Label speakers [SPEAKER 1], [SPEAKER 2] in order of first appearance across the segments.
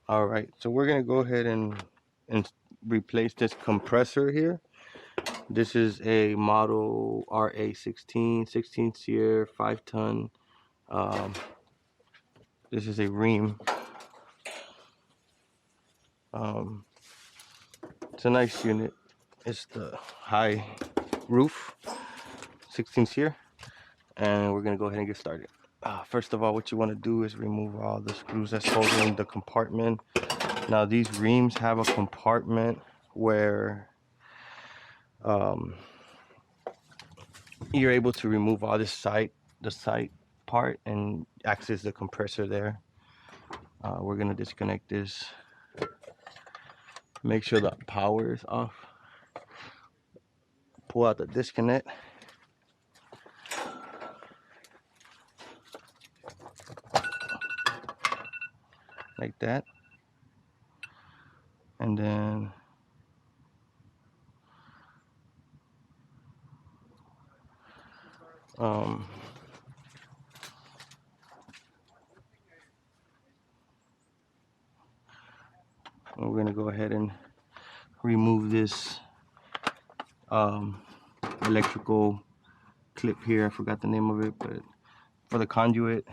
[SPEAKER 1] All right, so we're gonna go ahead and replace this compressor here. This is a model RA16 16 seer 5-ton. Um, this is a Rheem. Um, it's a nice unit. It's the high roof 16 seer, and we're gonna go ahead and get started. First of all, what you want to do is remove all the screws that's holding the compartment. Now these Rheems have a compartment where you're able to remove all the side part and access the compressor there. We're gonna disconnect this. Make sure the power is off. Pull out the disconnect. Like that. And then we're gonna go ahead and remove this electrical clip here. I forgot the name of it, but for the conduit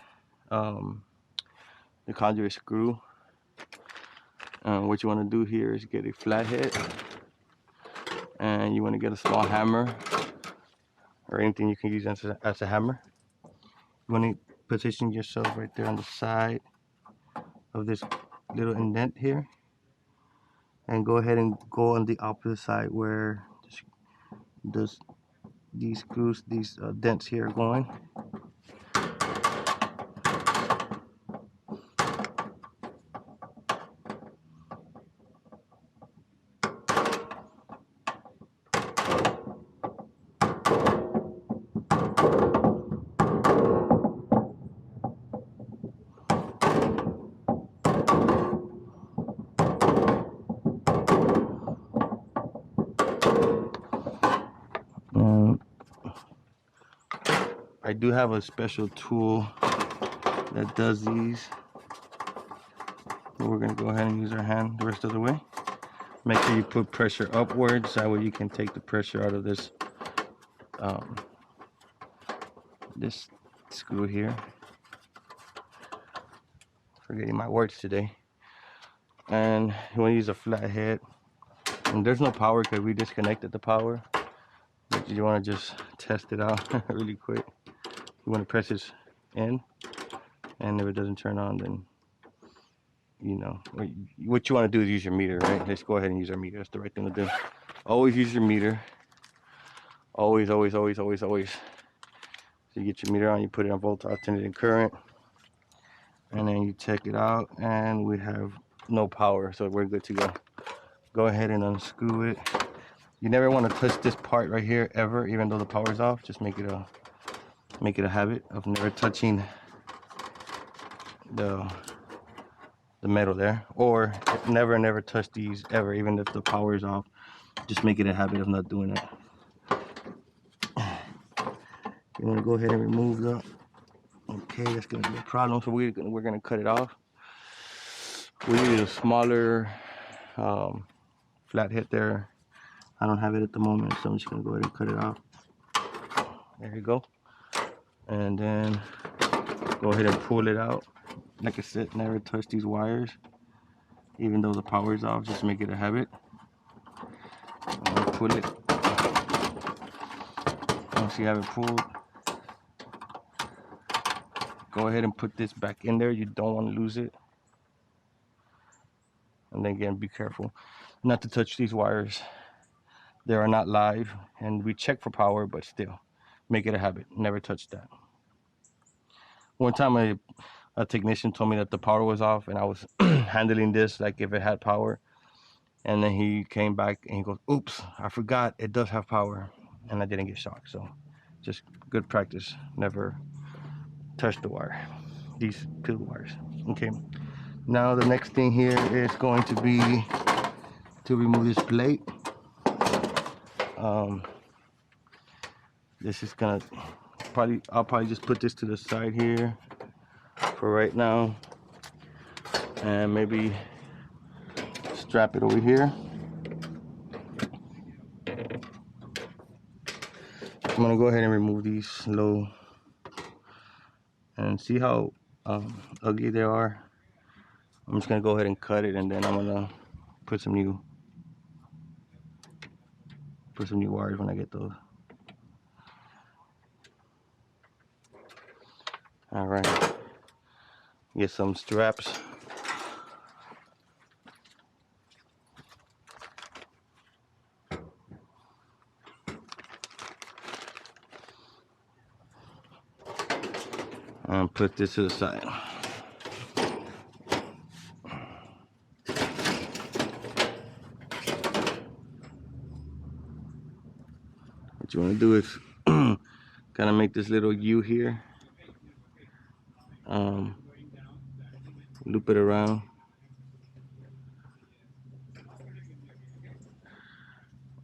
[SPEAKER 1] screw. What you want to do here is get a flathead, and you want to get a small hammer or anything you can use as a hammer. You want to position yourself right there on the side of this little indent here, and go ahead and go on the opposite side where these screws, these dents here are going. I do have a special tool that does these. But we're gonna go ahead and use our hand the rest of the way. Make sure you put pressure upwards, that way you can take the pressure out of this this screw here. Forgetting my words today. And you want to use a flathead. And there's no power because we disconnected the power. But you want to just test it out really quick. You want to press this in, and if it doesn't turn on, then you know what you want to do is use your meter, right? Let's go ahead and use our meter. That's the right thing to do. Always use your meter. Always, always, always, always, always. So you get your meter on, you put it on volt alternating current, and then you check it out, and we have no power, so we're good to go. Go ahead and unscrew it. You never want to touch this part right here ever, even though the power's off. Just make it a habit of never touching the metal there, or never touch these ever, even if the power is off. Just make it a habit of not doing that. You want to go ahead and remove that. Okay, that's gonna be a problem, so we're gonna cut it off. We need a smaller flathead there. I don't have it at the moment, so I'm just gonna go ahead and cut it off. There you go. And then go ahead and pull it out. Like I said, never touch these wires, even though the power is off. Just make it a habit. Pull it. Once you have it pulled, go ahead and put this back in there. You don't want to lose it. And then again, be careful not to touch these wires. They are not live, and we check for power, but still, make it a habit. Never touch that. One time a technician told me that the power was off, and I was handling this like if it had power, and then he came back and he goes, oops, I forgot it does have power, and I didn't get shocked. So just good practice, never touch the wire, these two wires. Okay, now the next thing here is going to be to remove this plate. This is gonna I'll probably just put this to the side here for right now, and maybe strap it over here. I'm gonna go ahead and remove these low and see how ugly they are. I'm just gonna go ahead and cut it, and then I'm gonna put some new wires when I get those. All right, get some straps. And put this to the side. What you want to do is kind of make this little U here. Loop it around.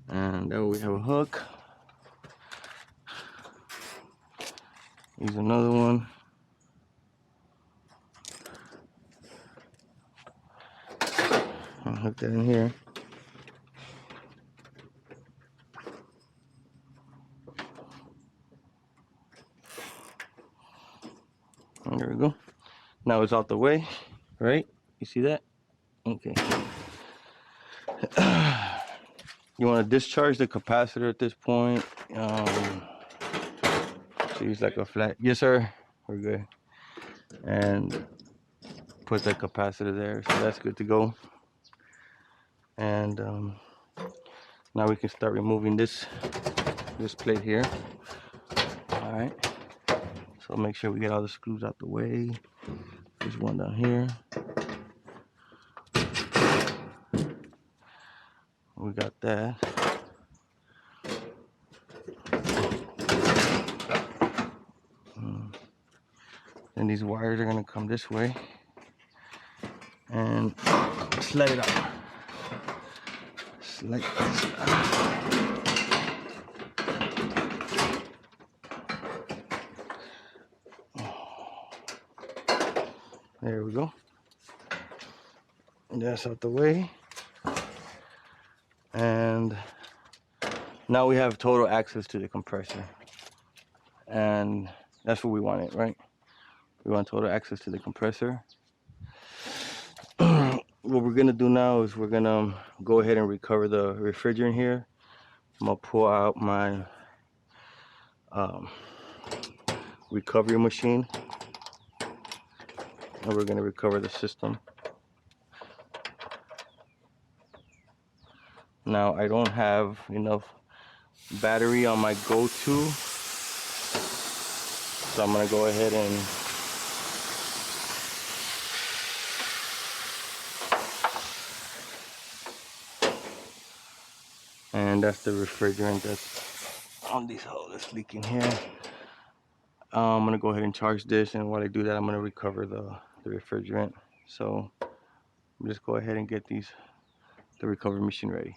[SPEAKER 1] And there we have a hook. Use another one. I'll hook that in here. And there we go. Now it's out the way, right? You see that? Okay. You want to discharge the capacitor at this point. So use like a flat. Yes, sir. We're good. And put the capacitor there. So that's good to go. And now we can start removing this plate here. All right. So make sure we get all the screws out the way. There's one down here. We got that. And these wires are gonna come this way and slide it out. Slide this out. There we go. And that's out the way. And now we have total access to the compressor. And that's what we wanted, right? We want total access to the compressor. What we're gonna do now is we're gonna go ahead and recover the refrigerant here. I'm gonna pull out my recovery machine, and we're gonna recover the system. Now I don't have enough battery on my go-to, so I'm gonna go ahead and that's the refrigerant that's on this hole that's leaking here. I'm gonna go ahead and charge this, and while I do that, I'm gonna recover the refrigerant. So just go ahead and get the recovery machine ready.